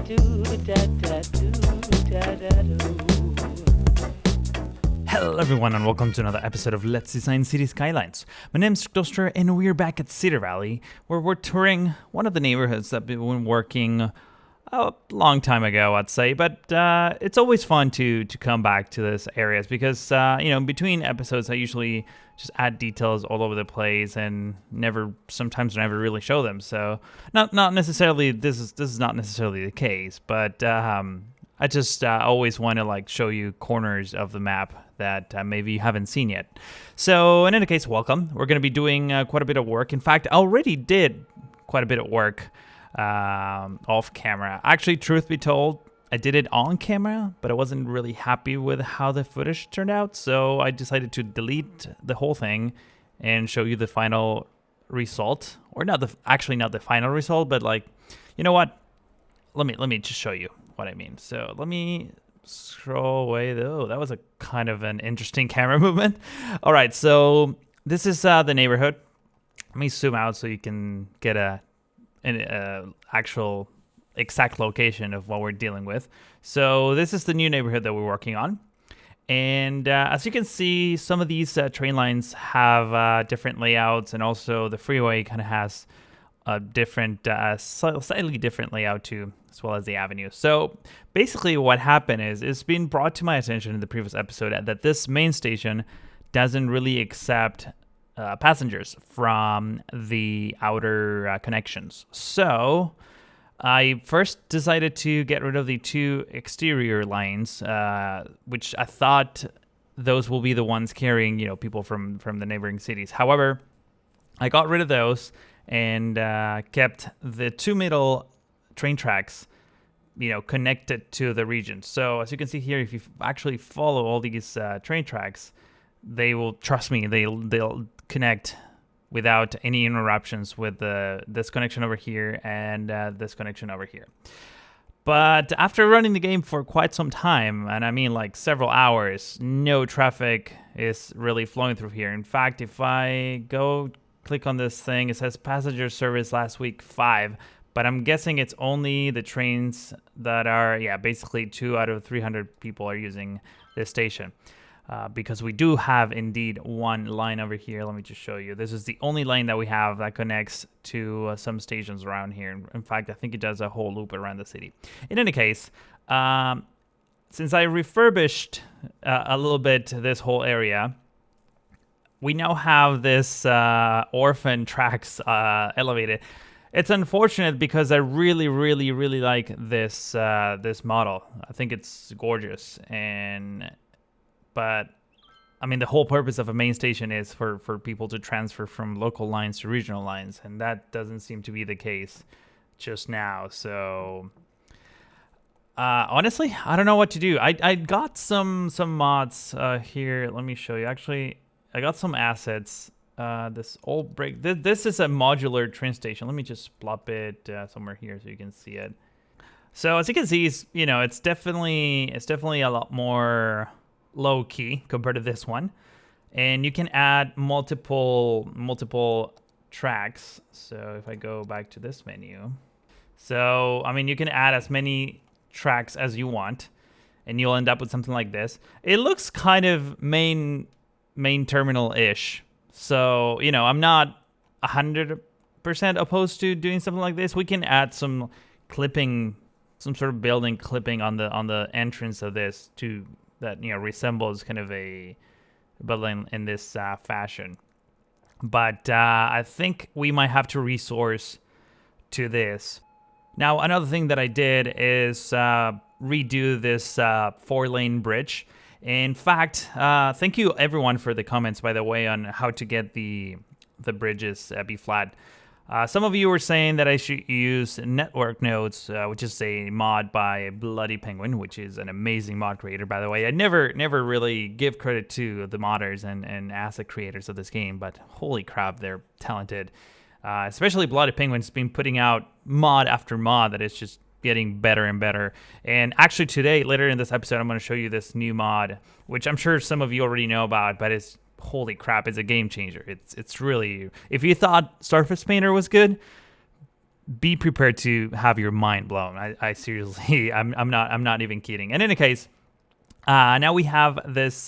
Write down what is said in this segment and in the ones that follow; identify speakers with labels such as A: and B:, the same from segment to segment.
A: Hello everyone and welcome to another episode of Let's Design Cities Skylines. My name is Duster and we're back at Cedar Valley where we're touring one of the neighborhoods that we've been working a long time ago, I'd say, but it's always fun to come back to these areas because between episodes I usually just add details all over the place and sometimes never really show them. So not necessarily this is not necessarily the case, but I just always want to show you corners of the map that maybe you haven't seen yet. So in any case, welcome. We're going to be doing quite a bit of work. In fact, I already did quite a bit of work off camera. Actually, truth be told, I did it on camera, but I wasn't really happy with how the footage turned out. So I decided to delete the whole thing and show you the final result, or not the final result, but you know what? Let me just show you what I mean. So let me scroll away though. That was a kind of an interesting camera movement. All right, so this is the neighborhood. Let me zoom out so you can get an actual exact location of what we're dealing with. So this is the new neighborhood that we're working on. And as you can see, some of these train lines have different layouts, and also the freeway kind of has a different, slightly different layout too, as well as the avenue. So basically what happened is it's been brought to my attention in the previous episode that this main station doesn't really accept passengers from the outer connections. So I first decided to get rid of the two exterior lines, which I thought those will be the ones carrying, people from the neighboring cities. However, I got rid of those and kept the two middle train tracks, connected to the region. So as you can see here, if you actually follow all these train tracks, they will, trust me, they'll connect without any interruptions with this connection over here and this connection over here. But after running the game for quite some time, and I mean several hours, no traffic is really flowing through here. In fact, if I go click on this thing, it says passenger service last week 5, but I'm guessing it's only the trains that are, basically 2 out of 300 people are using this station. Because we do have indeed one line over here. Let me just show you. This is the only line that we have that connects to some stations around here. In fact, I think it does a whole loop around the city. In any case, since I refurbished a little bit this whole area, we now have this orphan tracks elevated. It's unfortunate because I really, really, really like this model. I think it's gorgeous, but I mean the whole purpose of a main station is for people to transfer from local lines to regional lines, and that doesn't seem to be the case just now. So honestly, I don't know what to do. I got some mods here. Let me show you. Actually, I got some assets. This old brick. This is a modular train station. Let me just plop it somewhere here so you can see it. So as you can see, it's definitely a lot more low key compared to this one, and you can add multiple tracks. So if I go back to this menu, so I mean you can add as many tracks as you want, and you'll end up with something like this. It looks kind of main terminal-ish. So, I'm not 100% opposed to doing something like this. We can add some clipping, some sort of building clipping on the entrance of this that resembles kind of a building in this fashion. But I think we might have to resource to this. Now, another thing that I did is redo this 4-lane bridge. In fact, thank you everyone for the comments, by the way, on how to get the bridges be flat. Some of you were saying that I should use network nodes, which is a mod by Bloody Penguin, which is an amazing mod creator, by the way. I never really give credit to the modders and asset creators of this game, but holy crap, they're talented. Especially Bloody Penguin's been putting out mod after mod that is just getting better and better. And actually today, later in this episode, I'm going to show you this new mod, which I'm sure some of you already know about, but it's holy crap, it's a game changer. It's really, if you thought Surface Painter was good, be prepared to have your mind blown. I seriously, I'm not even kidding. In any case, now we have this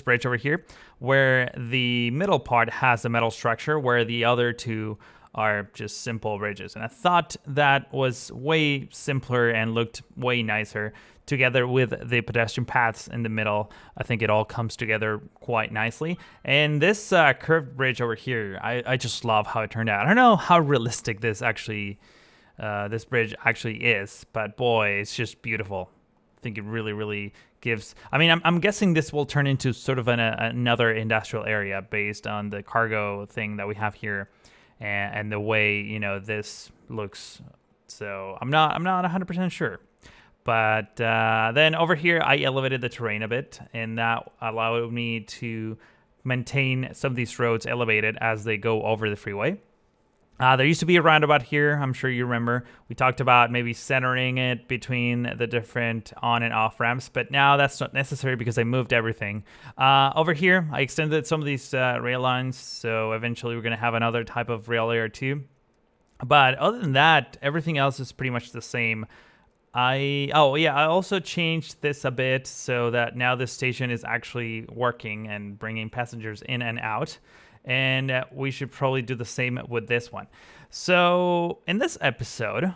A: bridge over here, where the middle part has a metal structure, where the other two are just simple bridges. And I thought that was way simpler and looked way nicer together with the pedestrian paths in the middle. I think it all comes together quite nicely. And this curved bridge over here, I just love how it turned out. I don't know how realistic this bridge actually is, but boy, it's just beautiful. I think it really gives. I mean, I'm guessing this will turn into sort of another industrial area based on the cargo thing that we have here, and the way this looks. So I'm not 100% sure. But then over here, I elevated the terrain a bit, and that allowed me to maintain some of these roads elevated as they go over the freeway. There used to be a roundabout here. I'm sure you remember. We talked about maybe centering it between the different on and off ramps, but now that's not necessary because I moved everything. Over here, I extended some of these rail lines, so eventually we're going to have another type of rail layer too. But other than that, everything else is pretty much the same. I also changed this a bit so that now this station is actually working and bringing passengers in and out. And we should probably do the same with this one. So in this episode,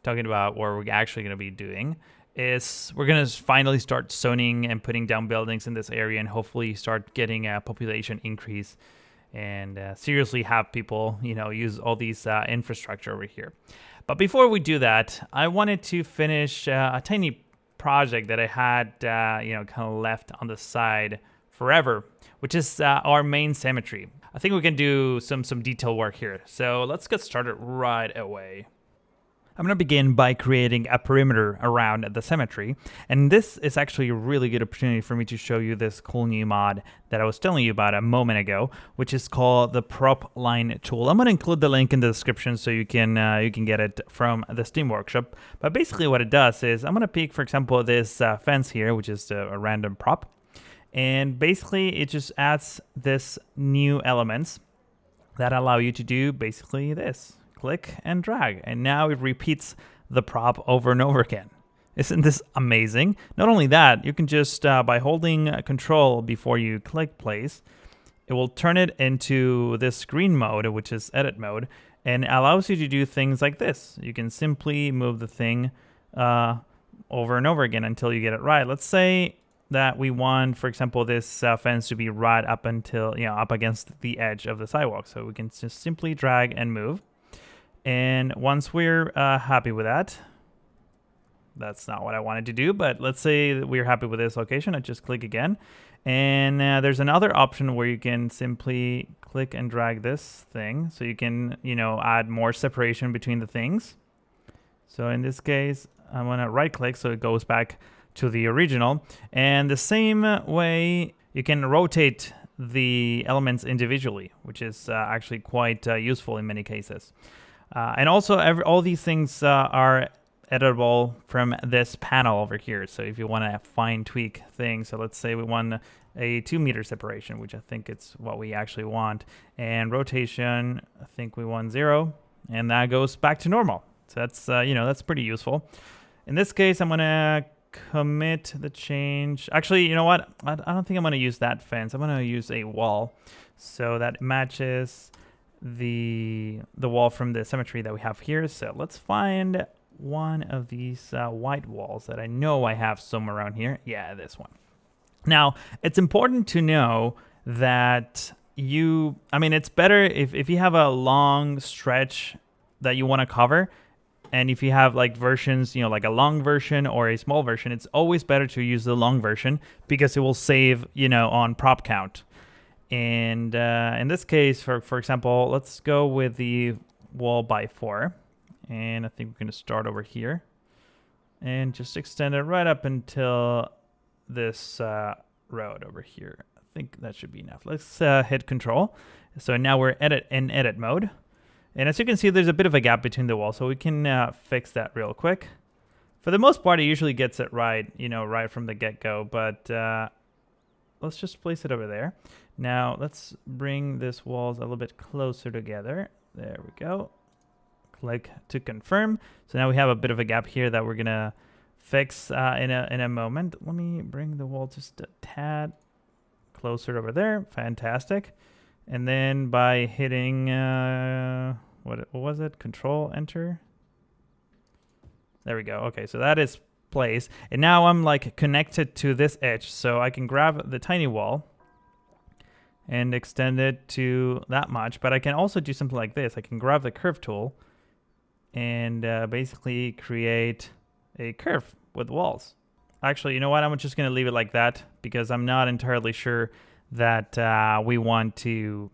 A: talking about what we're actually going to be doing, is we're going to finally start zoning and putting down buildings in this area, and hopefully start getting a population increase and seriously have people, use all these infrastructure over here. But before we do that, I wanted to finish a tiny project that I had, kind of left on the side forever, which is our main cemetery. I think we can do some detail work here. So let's get started right away. I'm going to begin by creating a perimeter around the cemetery. And this is actually a really good opportunity for me to show you this cool new mod that I was telling you about a moment ago, which is called the Prop Line tool. I'm going to include the link in the description so you can get it from the Steam Workshop. But basically what it does is I'm going to pick, for example, this fence here, which is a random prop. And basically it just adds this new elements that allow you to do basically this. Click and drag, and now it repeats the prop over and over again. Isn't this amazing? Not only that, you can just, by holding control before you click place, it will turn it into this green mode, which is edit mode, and allows you to do things like this. You can simply move the thing over and over again until you get it right. Let's say that we want, for example, this fence to be right up until, up against the edge of the sidewalk. So we can just simply drag and move. And once we're happy with that, that's not what I wanted to do, but let's say that we're happy with this location. I just click again. And there's another option where you can simply click and drag this thing. So you can, add more separation between the things. So in this case, I'm going to right click so it goes back to the original. And the same way, you can rotate the elements individually, which is actually quite useful in many cases. And also, all these things are editable from this panel over here. So if you want to fine tweak things, so let's say we want a 2 meter separation, which I think it's what we actually want. And rotation, I think we want 0, and that goes back to normal. So that's, that's pretty useful. In this case, I'm going to commit the change. Actually, you know what? I don't think I'm going to use that fence. I'm going to use a wall. So that matches the wall from the cemetery that we have here. So let's find one of these white walls that I know I have somewhere around here. Yeah, this one. Now, it's important to know that it's better if you have a long stretch that you want to cover, and if you have like versions, like a long version or a small version, it's always better to use the long version because it will save, on prop count. And in this case, for example, let's go with the wall by 4. And I think we're going to start over here. And just extend it right up until this road over here. I think that should be enough. Let's hit Control. So now we're in edit mode. And as you can see, there's a bit of a gap between the walls. So we can fix that real quick. For the most part, it usually gets it right, right from the get-go. But let's just place it over there. Now let's bring these walls a little bit closer together. There we go. Click to confirm. So now we have a bit of a gap here that we're gonna fix in a moment. Let me bring the wall just a tad closer over there. Fantastic. And then by hitting what was it? Control Enter. There we go. Okay, so that is placed, and now I'm like connected to this edge, so I can grab the tiny wall and extend it to that much. But I can also do something like this. I can grab the curve tool and basically create a curve with walls. Actually, you know what? I'm just going to leave it like that because I'm not entirely sure that we want to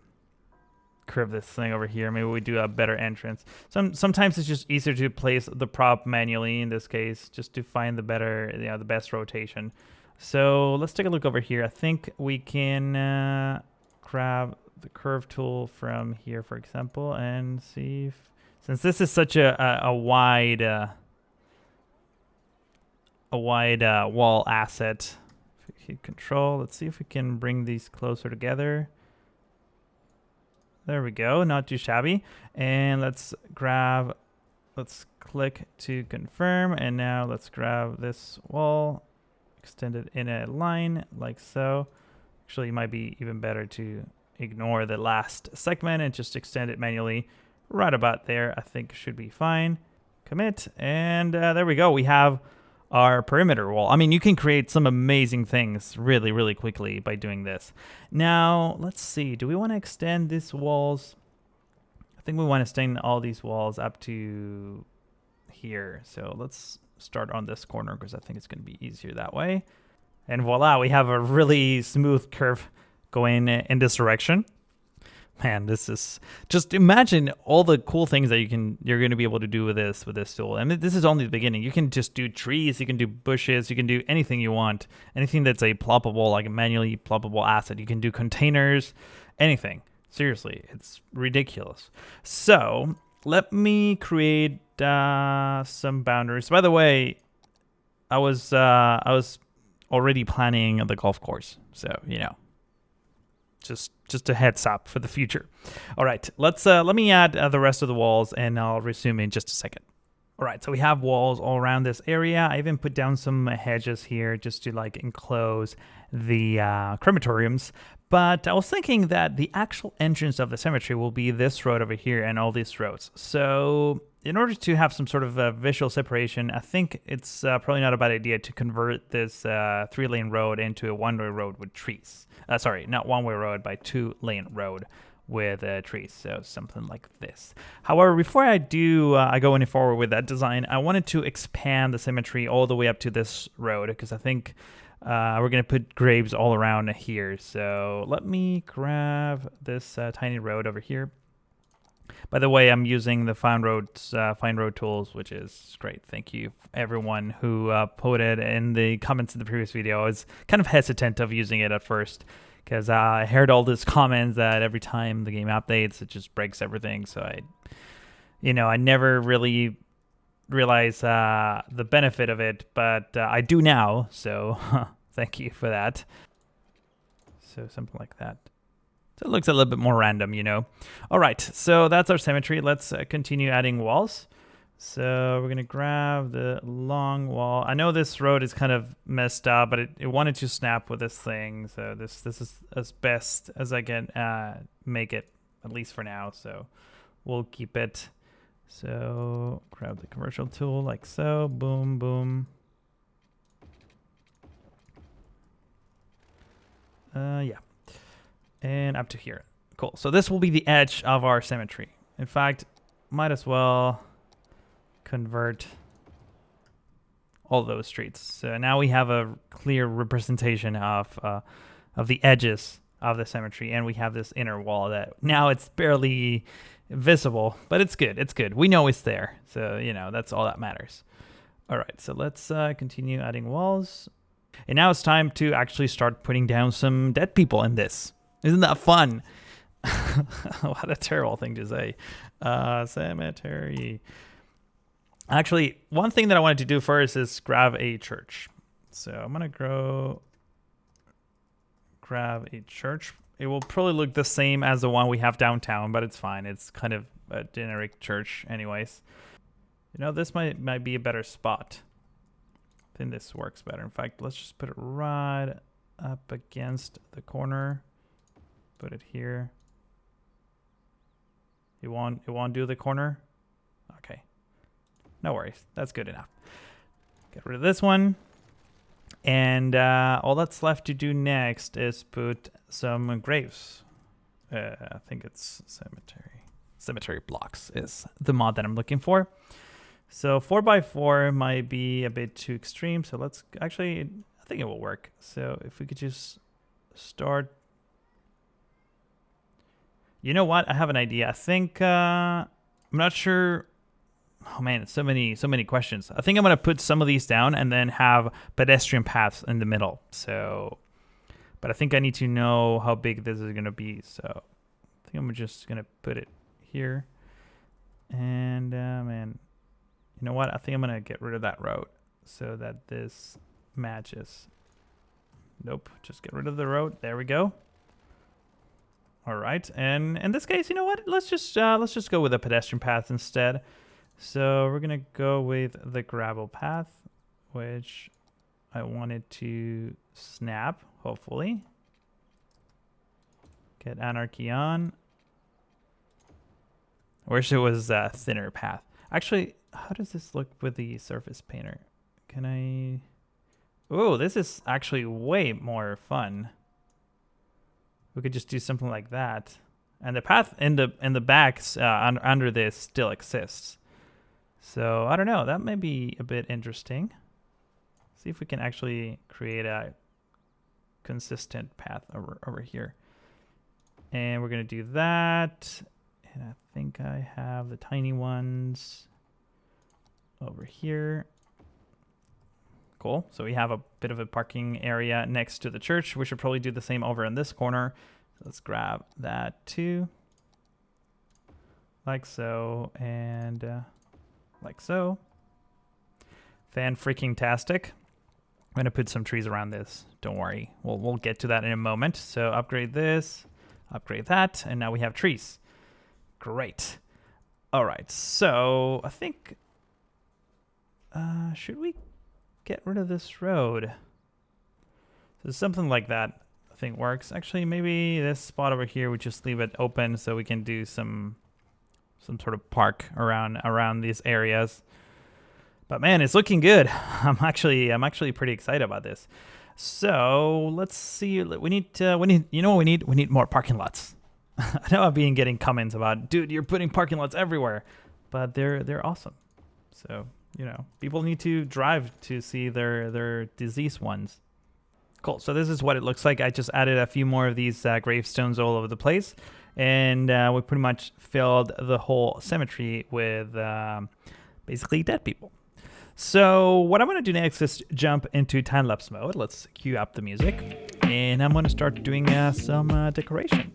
A: curve this thing over here. Maybe we do a better entrance. Sometimes it's just easier to place the prop manually in this case, just to find the better, the best rotation. So let's take a look over here. I think we can grab the curve tool from here, for example, and see if, since this is such a wide wall asset, if we hit control, let's see if we can bring these closer together. There we go, not too shabby. And let's click to confirm, and now let's grab this wall, extend it in a line like so. Actually, it might be even better to ignore the last segment and just extend it manually right about there. I think should be fine. Commit, and there we go. We have our perimeter wall. I mean, you can create some amazing things really, really quickly by doing this. Now, let's see. Do we want to extend these walls? I think we want to extend all these walls up to here. So let's start on this corner because I think it's going to be easier that way. And voila, we have a really smooth curve going in this direction. Man, this is just, imagine all the cool things that you're going to be able to do with this tool. I mean, this is only the beginning. You can just do trees, you can do bushes, you can do anything you want. Anything that's a ploppable, like a manually ploppable asset. You can do containers, anything. Seriously, it's ridiculous. So let me create some boundaries. By the way, I was already planning the golf course, so you know. Just a heads up for the future. All right, let me add the rest of the walls, and I'll resume in just a second. All right, so we have walls all around this area. I even put down some hedges here just to like enclose the crematoriums. But I was thinking that the actual entrance of the cemetery will be this road over here and all these roads. So in order to have some sort of visual separation, I think it's probably not a bad idea to convert this 3-lane road into a one-way road with trees. Sorry, not one-way road, by 2-lane road with trees. So something like this. However, before I go any forward with that design, I wanted to expand the cemetery all the way up to this road because I think we're going to put graves all around here. So let me grab this tiny road over here. By the way, I'm using the Find Road tools, which is great. Thank you, everyone who put it in the comments in the previous video. I was kind of hesitant of using it at first because I heard all these comments that every time the game updates, it just breaks everything. So I never really realized the benefit of it, but I do now. So thank you for that. So something like that. So it looks a little bit more random, you know. All right, so that's our cemetery. Let's continue adding walls. So we're going to grab the long wall. I know this road is kind of messed up, but it wanted to snap with this thing. So this is as best as I can make it, at least for now. So we'll keep it. So grab the commercial tool like so. Boom, boom. Yeah. And up to here. Cool. So this will be the edge of our cemetery. In fact, might as well convert all those streets. So now we have a clear representation of the edges of the cemetery, and we have this inner wall that now it's barely visible, but it's good. It's good. We know it's there. So, that's all that matters. All right. So let's continue adding walls. And now it's time to actually start putting down some dead people in this. Isn't that fun? What a terrible thing to say. Cemetery. Actually, one thing that I wanted to do first is grab a church. So I'm going to grab a church. It will probably look the same as the one we have downtown, but it's fine. It's kind of a generic church anyways. You know, this might be a better spot. I think this works better. In fact, let's just put it right up against the corner. Put it here. It won't do the corner? Okay. No worries. That's good enough. Get rid of this one. And all that's left to do next is put some graves. I think it's cemetery. Cemetery blocks is the mod that I'm looking for. So 4x4 might be a bit too extreme. So let's actually, I think it will work. So if we could just start. You know what? I have an idea. I think, I'm not sure. Oh man, so many questions. I think I'm going to put some of these down and then have pedestrian paths in the middle. So, but I think I need to know how big this is going to be. So I think I'm just going to put it here. And man, you know what? I think I'm going to get rid of that road so that this matches. Nope, just get rid of the road. There we go. All right, and in this case, you know what? Let's just go with a pedestrian path instead. So we're gonna go with the gravel path, which I wanted to snap, hopefully. Get anarchy on. I wish it was a thinner path. Actually, how does this look with the surface painter? Can I? Oh, this is actually way more fun. We could just do something like that, and the path in the backs under this still exists. So I don't know. That may be a bit interesting. See if we can actually create a consistent path over here. And we're gonna do that. And I think I have the tiny ones over here. Cool. So we have a bit of a parking area next to the church. We should probably do the same over in this corner. So let's grab that too. Like so, and like so. Fan-freaking-tastic. I'm gonna put some trees around this. Don't worry. We'll get to that in a moment. So upgrade this, upgrade that, and now we have trees. Great. All right. So I think should we get rid of this road? So something like that I think works. Actually, maybe this spot over here we just leave it open so we can do some sort of park around these areas. But man, it's looking good. I'm actually pretty excited about this. So let's see. We need you know what we need? We need more parking lots. I know I've been getting comments about, dude, you're putting parking lots everywhere, but they're awesome. So, you know, people need to drive to see their diseased ones. Cool. So this is what it looks like. I just added a few more of these gravestones all over the place, and we pretty much filled the whole cemetery with basically dead people. So what I'm going to do next is jump into time-lapse mode. Let's cue up the music, and I'm going to start doing some decoration.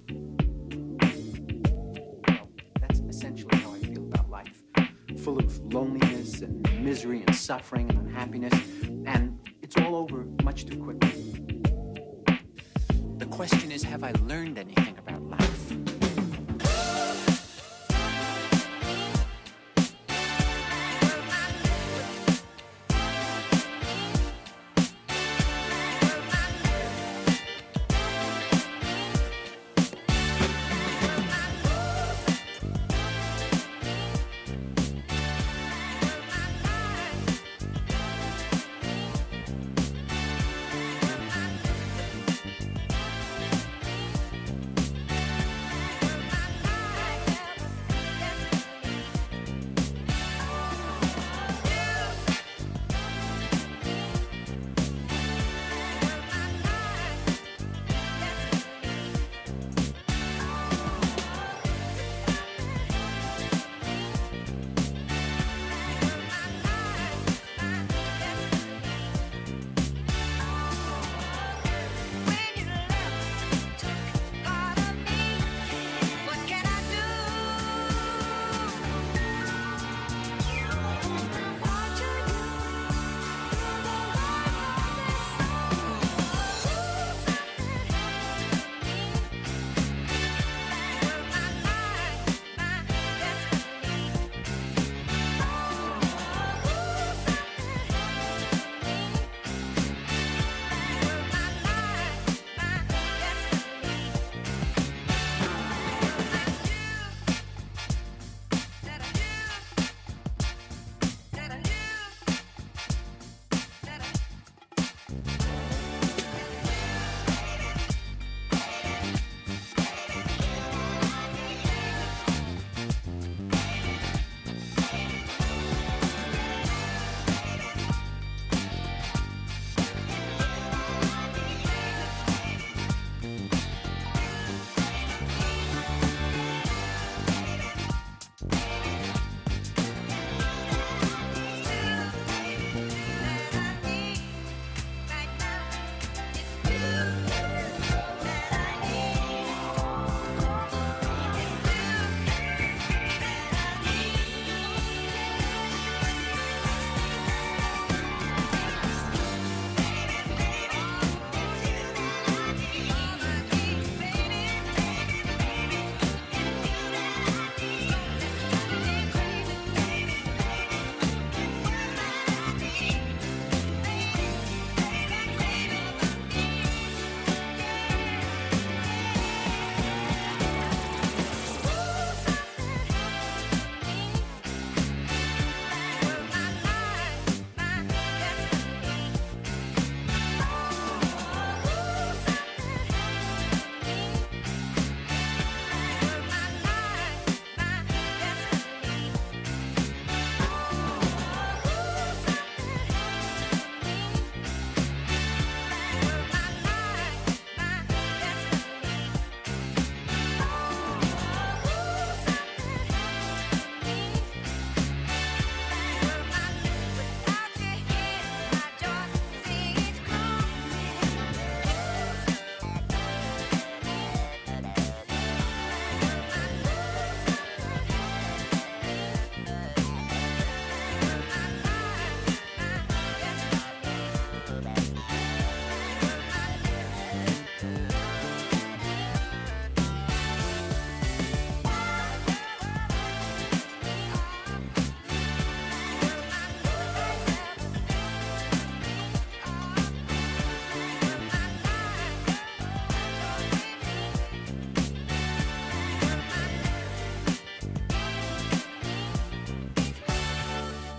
B: That's essentially how I feel about life. Full of loneliness and misery and suffering and unhappiness, and it's all over much too quickly. The question is, have I learned anything about life?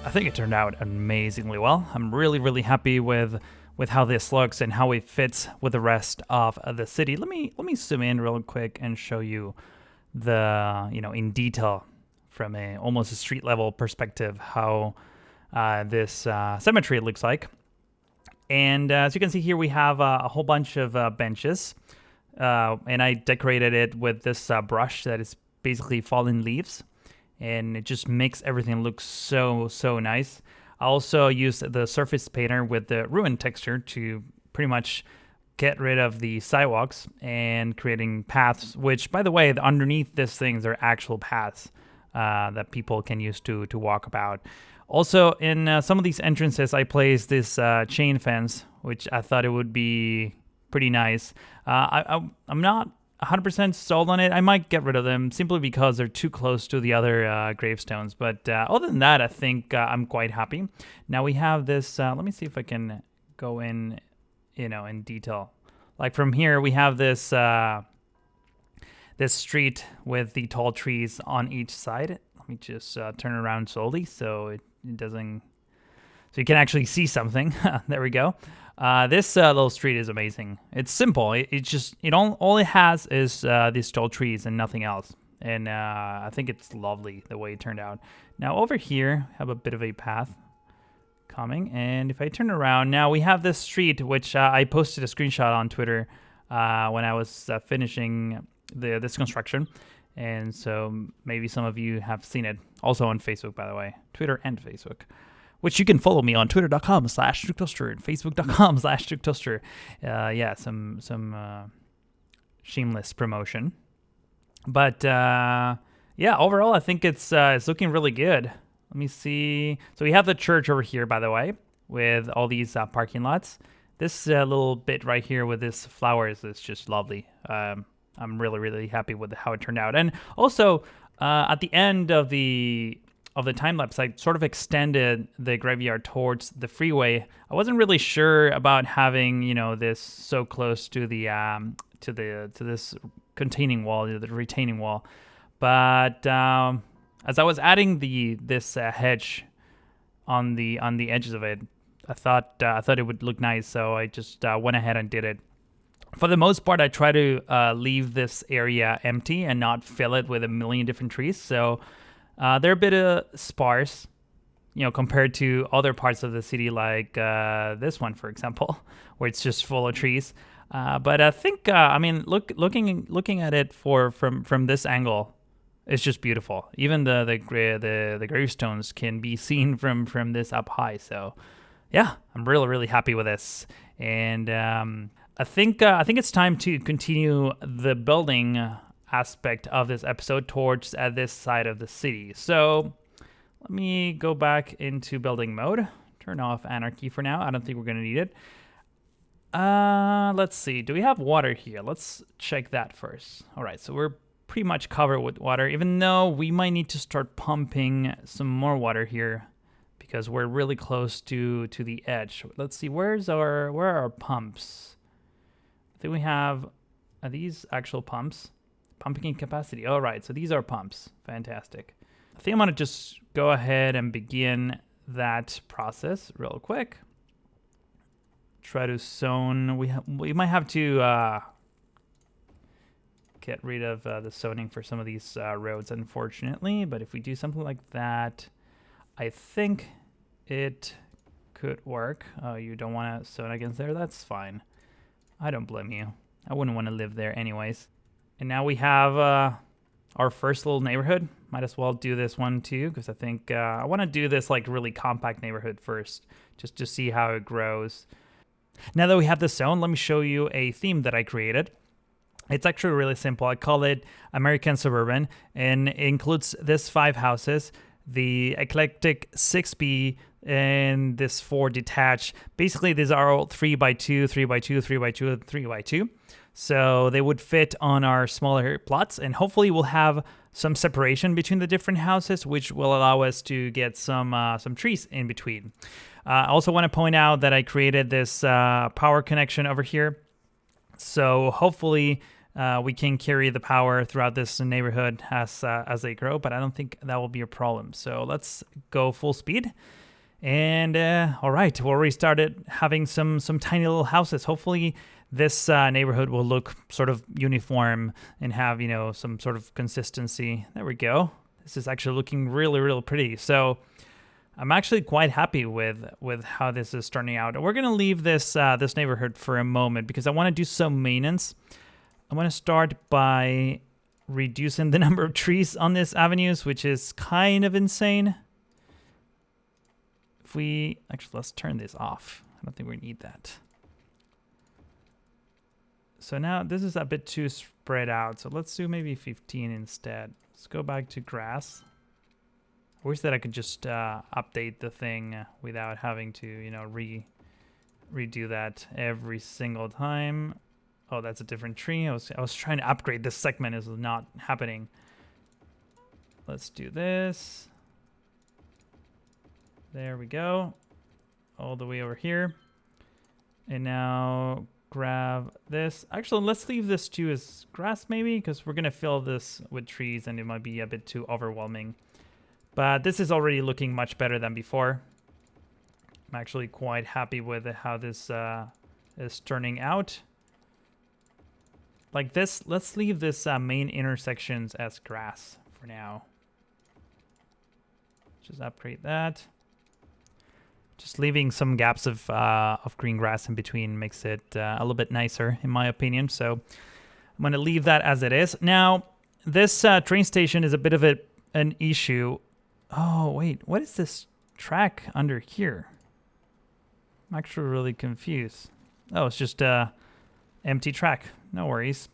A: I think it turned out amazingly well. I'm really happy with how this looks and how it fits with the rest of the city. Let me zoom in real quick and show you the, in detail from almost a street level perspective how this cemetery looks like. And as you can see here, we have a whole bunch of benches, and I decorated it with this brush that is basically fallen leaves, and it just makes everything look so nice. I also used the surface painter with the ruin texture to pretty much get rid of the sidewalks and creating paths, which, by the way, underneath these things are actual paths that people can use to walk about. Also, in some of these entrances, I placed this chain fence, which I thought it would be pretty nice. I'm not 100% sold on it. I might get rid of them simply because they're too close to the other gravestones. But other than that, I think I'm quite happy. Now we have this. Let me see if I can go in, in detail. Like from here, we have this this street with the tall trees on each side. Let me just turn around slowly so it doesn't, so you can actually see something. There we go. This little street is amazing. It's simple. All it has is these tall trees and nothing else. And I think it's lovely the way it turned out. Now over here, I have a bit of a path coming. And if I turn around, now we have this street, which I posted a screenshot on Twitter when I was finishing this construction. And so maybe some of you have seen it. Also on Facebook, by the way. Twitter and Facebook. Which you can follow me on twitter.com/DrukeToaster and facebook.com/DrukeToaster. Yeah, some shameless promotion. But yeah, overall, I think it's looking really good. Let me see. So we have the church over here, by the way, with all these parking lots. This little bit right here with this flowers is just lovely. I'm really happy with how it turned out. And also, at the end of the time-lapse, I sort of extended the graveyard towards the freeway. I wasn't really sure about having, this so close to the to this containing wall, the retaining wall. But as I was adding this hedge on the edges of it, I thought it would look nice, so I just went ahead and did it. For the most part, I try to leave this area empty and not fill it with a million different trees. So they're a bit sparse, compared to other parts of the city, like this one, for example, where it's just full of trees. But I think, looking at it from this angle, it's just beautiful. Even the gravestones can be seen from this up high. So, yeah, I'm really happy with this, and I think it's time to continue the building aspect of this episode towards this side of the city. So let me go back into building mode. Turn off anarchy for now. I don't think we're gonna need it. Let's see. Do we have water here? Let's check that first. All right, so we're pretty much covered with water, even though we might need to start pumping some more water here because we're really close to the edge. Let's see. Where are our pumps? I think we have, are these actual pumps? Pumping capacity. All right, so these are pumps. Fantastic. I think I'm gonna just go ahead and begin that process real quick. Try to zone. We might have to get rid of the zoning for some of these roads, unfortunately. But if we do something like that, I think it could work. Oh, you don't want to zone against there? That's fine. I don't blame you. I wouldn't want to live there anyways. And now we have our first little neighborhood. Might as well do this one too, because I think I want to do this like really compact neighborhood first, just to see how it grows. Now that we have this zone, let me show you a theme that I created. It's actually really simple. I call it American Suburban, and it includes this 5 houses, the eclectic 6B, and this 4 detached. Basically, these are all 3x2, 3x2, 3x2, 3x2. So they would fit on our smaller plots, and hopefully we'll have some separation between the different houses, which will allow us to get some trees in between. I also want to point out that I created this power connection over here. So hopefully we can carry the power throughout this neighborhood as they grow, but I don't think that will be a problem. So let's go full speed. And all right, we already started having some tiny little houses. Hopefully this neighborhood will look sort of uniform and have, some sort of consistency. There we go. This is actually looking really, really pretty. So I'm actually quite happy with how this is turning out. We're gonna leave this this neighborhood for a moment because I want to do some maintenance. I want to start by reducing the number of trees on these avenues, which is kind of insane. If we actually, let's turn this off. I don't think we need that. So now this is a bit too spread out. So let's do maybe 15 instead. Let's go back to grass. I wish that I could just update the thing without having to, redo that every single time. Oh, that's a different tree. I was trying to upgrade this segment. It's not happening. Let's do this. There we go. All the way over here. And now grab this. Actually, let's leave this too as grass maybe, because we're going to fill this with trees and it might be a bit too overwhelming. But this is already looking much better than before. I'm actually quite happy with how this is turning out. Like this, let's leave this main intersections as grass for now. Just upgrade that. Just leaving some gaps of green grass in between makes it a little bit nicer, in my opinion. So I'm going to leave that as it is. Now, this train station is a bit of an issue. Oh, wait. What is this track under here? I'm actually really confused. Oh, it's just a empty track. No worries.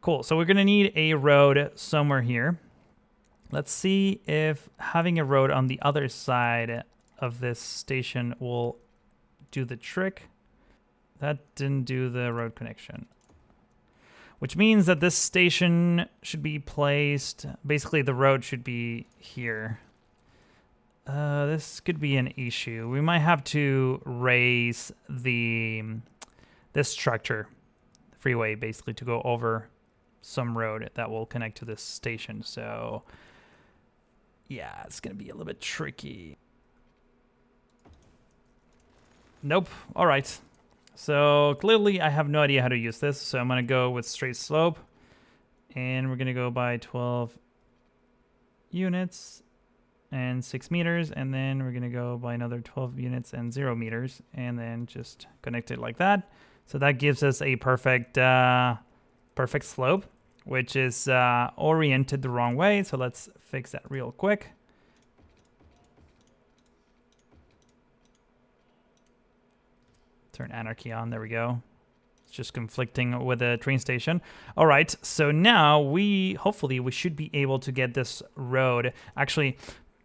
A: Cool. So we're going to need a road somewhere here. Let's see if having a road on the other side of this station will do the trick. That didn't do the road connection. Which means that this station should be placed, basically the road should be here. This could be an issue. We might have to raise this structure, the freeway, basically to go over some road that will connect to this station. So yeah, it's gonna be a little bit tricky. Nope. All right. So clearly I have no idea how to use this. So I'm going to go with straight slope. And we're going to go by 12 units and 6 meters. And then we're going to go by another 12 units and 0 meters. And then just connect it like that. So that gives us a perfect slope, which is oriented the wrong way. So let's fix that real quick. Turn anarchy on. There we go. It's just conflicting with the train station. All right. So now hopefully we should be able to get this road. Actually,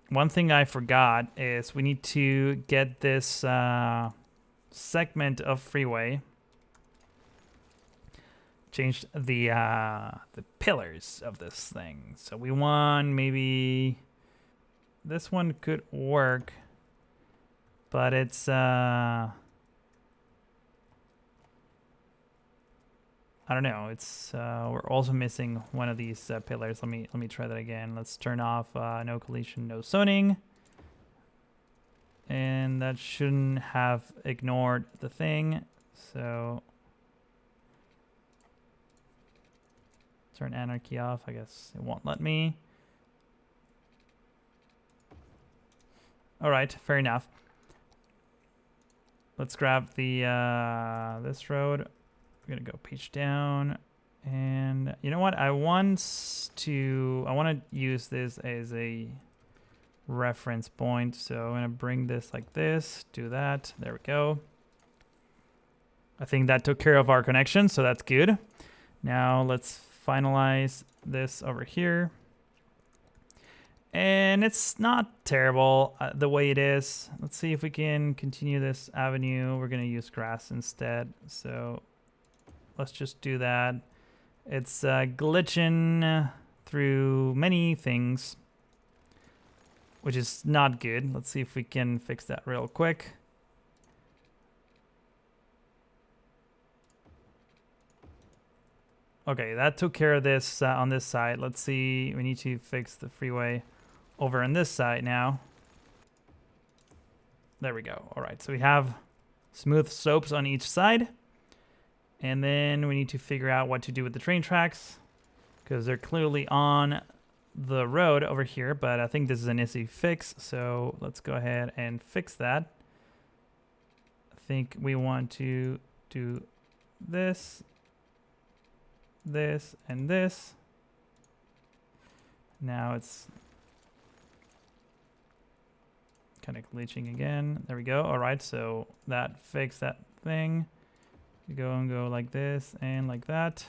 A: one thing I forgot is we need to get this segment of freeway. Change the pillars of this thing. So we want maybe this one could work, but it's I don't know. It's we're also missing one of these pillars. Let me try that again. Let's turn off no collision, no zoning, and that shouldn't have ignored the thing. So turn anarchy off. I guess it won't let me. All right, fair enough. Let's grab the this road. We're gonna go page down, and you know what? I want to use this as a reference point. So I'm gonna bring this like this, do that. There we go. I think that took care of our connection, so that's good. Now let's finalize this over here. And it's not terrible the way it is. Let's see if we can continue this avenue. We're gonna use grass instead. So let's just do that. It's glitching through many things, which is not good. Let's see if we can fix that real quick. Okay, that took care of this on this side. Let's see. We need to fix the freeway over on this side now. There we go. All right, so we have smooth slopes on each side. And then we need to figure out what to do with the train tracks because they're clearly on the road over here, but I think this is an easy fix. So let's go ahead and fix that. I think we want to do this, this, and this. Now it's kind of glitching again. There we go. All right, so that fixed that thing. You go and go like this and like that.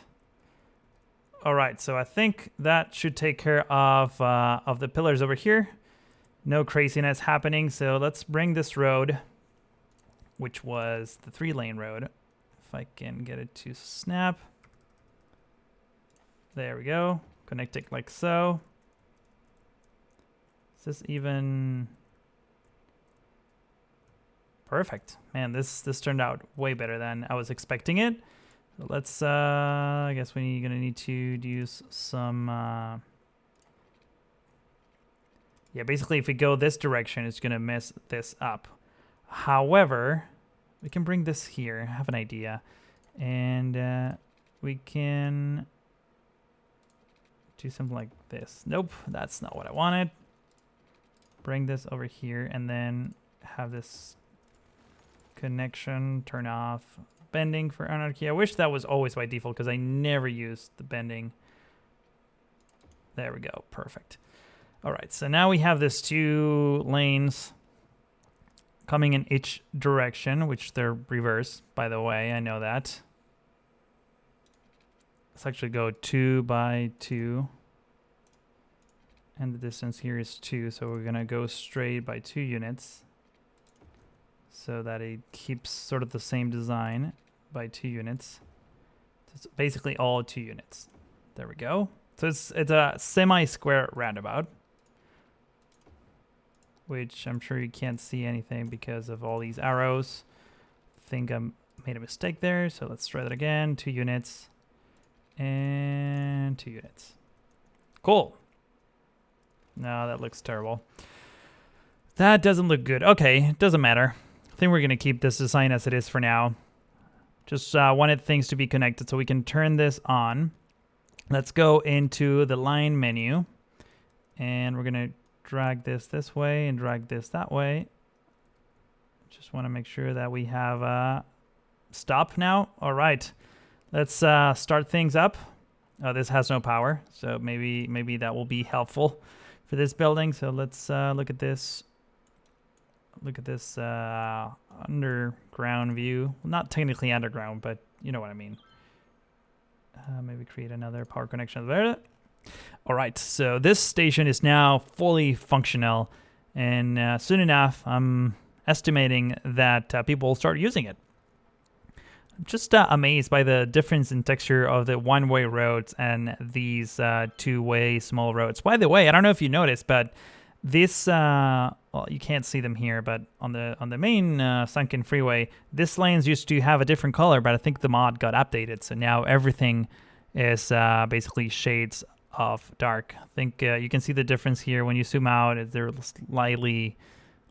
A: All right, so I think that should take care of the pillars over here. No craziness happening. So let's bring this road, which was the 3-lane road. If I can get it to snap. There we go. Connect it like so. Is this even... Perfect. Man, this turned out way better than I was expecting it. So let's, I guess we're gonna need to use some, yeah, basically if we go this direction, it's gonna mess this up. However, we can bring this here, I have an idea. And we can do something like this. Nope, that's not what I wanted. Bring this over here and then have this connection, turn off bending for anarchy. I wish that was always by default because I never used the bending. There we go, perfect. All right, so now we have this 2 lanes coming in each direction, which they're reversed, by the way, I know that. Let's actually go 2 by 2. And the distance here is 2, so we're gonna go straight by 2 units. So that it keeps sort of the same design by 2 units. It's basically all 2 units. There we go. So it's a semi-square roundabout, which I'm sure you can't see anything because of all these arrows. I think I made a mistake there, so let's try that again. 2 units and 2 units. Cool. No, that looks terrible. That doesn't look good. Okay, it doesn't matter. I think we're going to keep this design as it is for now. Just wanted things to be connected so we can turn this on. Let's go into the line menu. And we're going to drag this way and drag this that way. Just want to make sure that we have stop now. All right. Let's start things up. Oh, this has no power, so maybe that will be helpful for this building. So let's look at this. Look at this underground view. Well, not technically underground, but you know what I mean. Maybe create another power connection there. All right, so this station is now fully functional, and soon enough, I'm estimating that people will start using it. I'm just amazed by the difference in texture of the one-way roads and these 2-way small roads. By the way, I don't know if you noticed, but this, well, you can't see them here, but on the main sunken freeway, this lanes used to have a different color, but I think the mod got updated, so now everything is basically shades of dark. I think you can see the difference here when you zoom out; they're slightly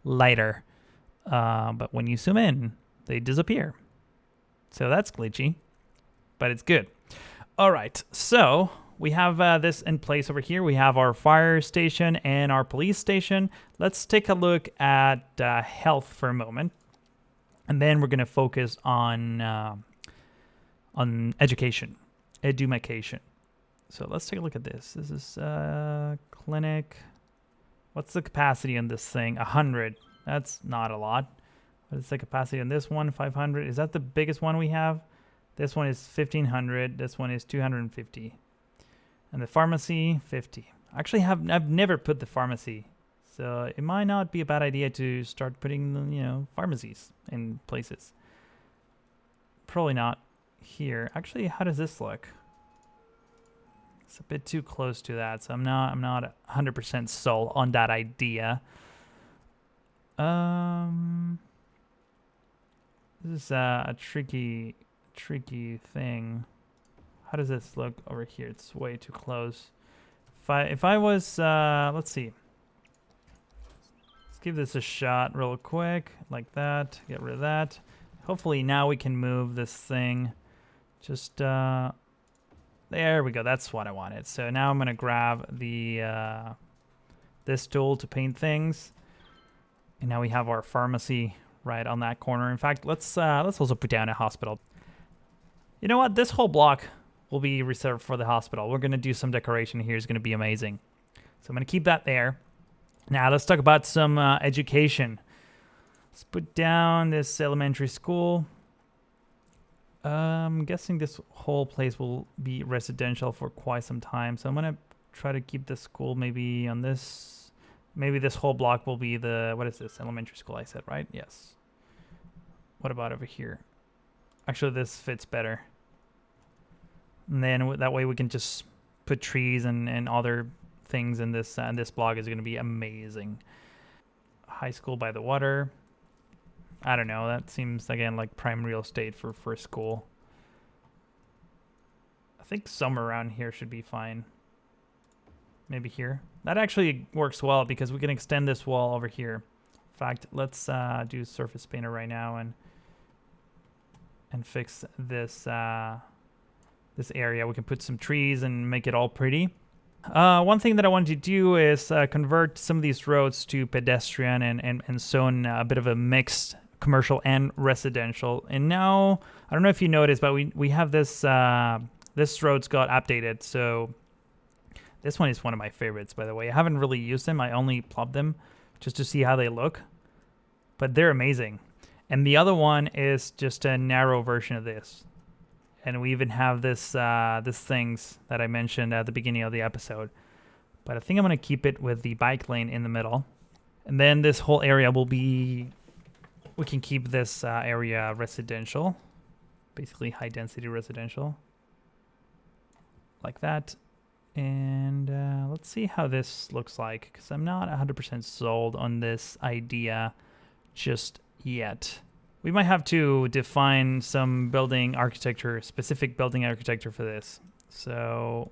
A: lighter, but when you zoom in, they disappear. So that's glitchy, but it's good. All right, so we have this in place over here. We have our fire station and our police station. Let's take a look at health for a moment. And then we're going to focus on education, edumacation. So let's take a look at this. This is clinic. What's the capacity on this thing? 100. That's not a lot. What is the capacity on this one? 500. Is that the biggest one we have? This one is 1,500. This one is 250. And the pharmacy, 50. Actually, I've never put the pharmacy, so it might not be a bad idea to start putting, pharmacies in places. Probably not here. Actually, how does this look? It's a bit too close to that, so I'm not 100% sold on that idea. This is a tricky thing. How does this look over here? It's way too close. If I was, let's see. Let's give this a shot real quick, like that. Get rid of that. Hopefully now we can move this thing. Just, there we go. That's what I wanted. So now I'm gonna grab the, this tool to paint things. And now we have our pharmacy right on that corner. In fact, let's also put down a hospital. You know what? This whole block will be reserved for the hospital. We're gonna do some decoration here. It's gonna be amazing. So I'm gonna keep that there. Now let's talk about some education. Let's put down this elementary school. I'm guessing this whole place will be residential for quite some time. So I'm gonna try to keep the school maybe on this. Maybe this whole block will be the, what is this? Elementary school, I said, right? Yes. What about over here? Actually, this fits better. And then that way we can just put trees and other things in this, and this block is going to be amazing. High school by the water. I don't know. That seems, again, like prime real estate for school. I think somewhere around here should be fine. Maybe here. That actually works well because we can extend this wall over here. In fact, let's do surface painter right now and fix this this area. We can put some trees and make it all pretty. One thing that I wanted to do is convert some of these roads to pedestrian and zone a bit of a mixed commercial and residential. And now, I don't know if you noticed, but we have this this roads got updated. So this one is one of my favorites, by the way. I haven't really used them. I only plop them just to see how they look. But they're amazing. And the other one is just a narrow version of this. And we even have this things that I mentioned at the beginning of the episode. But I think I'm going to keep it with the bike lane in the middle. And then this whole area will be... We can keep this area residential. Basically high density residential. Like that. And let's see how this looks like, because I'm not 100% sold on this idea just yet. We might have to define some building architecture, specific building architecture for this. So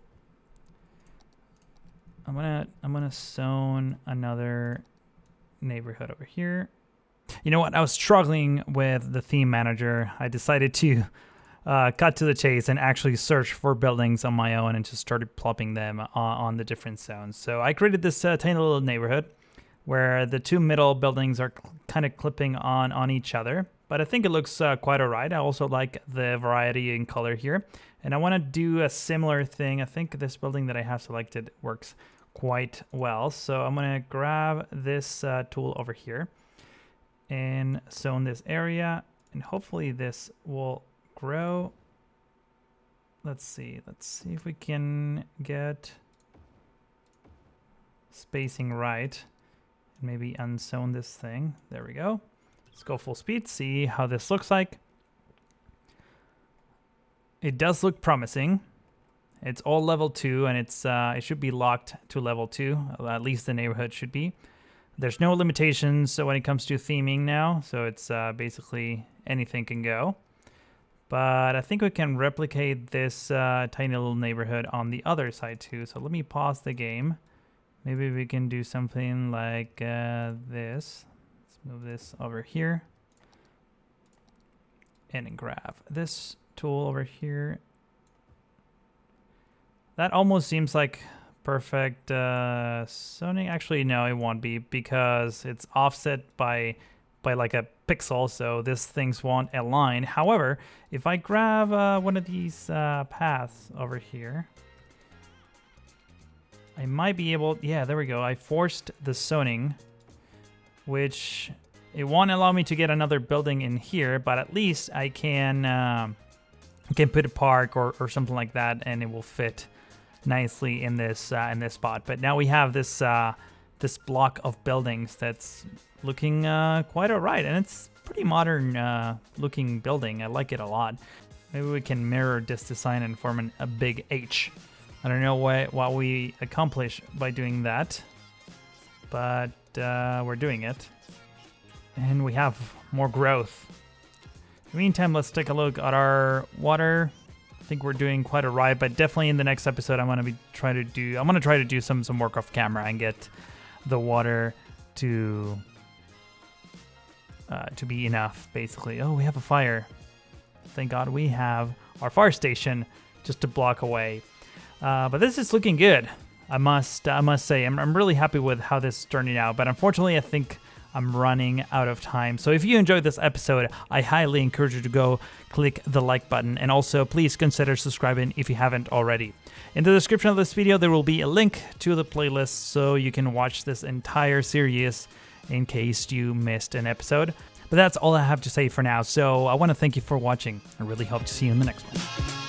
A: I'm gonna zone another neighborhood over here. You know what? I was struggling with the theme manager. I decided to cut to the chase and actually search for buildings on my own and just started plopping them on the different zones. So I created this tiny little neighborhood where the two middle buildings are kind of clipping on each other. But I think it looks quite all right. I also like the variety in color here. And I want to do a similar thing. I think this building that I have selected works quite well. So I'm going to grab this tool over here and zone this area. And hopefully this will grow. Let's see if we can get spacing right and maybe unzone this thing. There we go. Let's go full speed, see how this looks like. It does look promising. It's all level 2 and it's it should be locked to level 2, at least the neighborhood should be. There's no limitations when it comes to theming now, so it's basically anything can go. But I think we can replicate this tiny little neighborhood on the other side too. So let me pause the game. Maybe we can do something like this. Let's move this over here. And grab this tool over here. That almost seems like perfect zoning. Actually, no, it won't be because it's offset by like a pixel, so this things won't align. However, if I grab one of these paths over here, I might be able... Yeah, there we go. I forced the zoning, which it won't allow me to get another building in here, but at least I can put a park or something like that, and it will fit nicely in this spot. But now we have this this block of buildings that's looking quite all right, and it's pretty modern looking building. I like it a lot. Maybe we can mirror this design and form a big H. I don't know what we accomplish by doing that, but we're doing it, and we have more growth. In the meantime, let's take a look at our water think we're doing quite alright, but definitely in the next episode I'm gonna try to do some work off camera and get the water to be enough, basically. Oh, we have a fire. Thank God we have our fire station just to block away. But this is looking good. I must say, I'm really happy with how this is turning out. But unfortunately, I think I'm running out of time. So if you enjoyed this episode, I highly encourage you to go click the like button. And also, please consider subscribing if you haven't already. In the description of this video, there will be a link to the playlist so you can watch this entire series in case you missed an episode. But that's all I have to say for now. So I want to thank you for watching. I really hope to see you in the next one.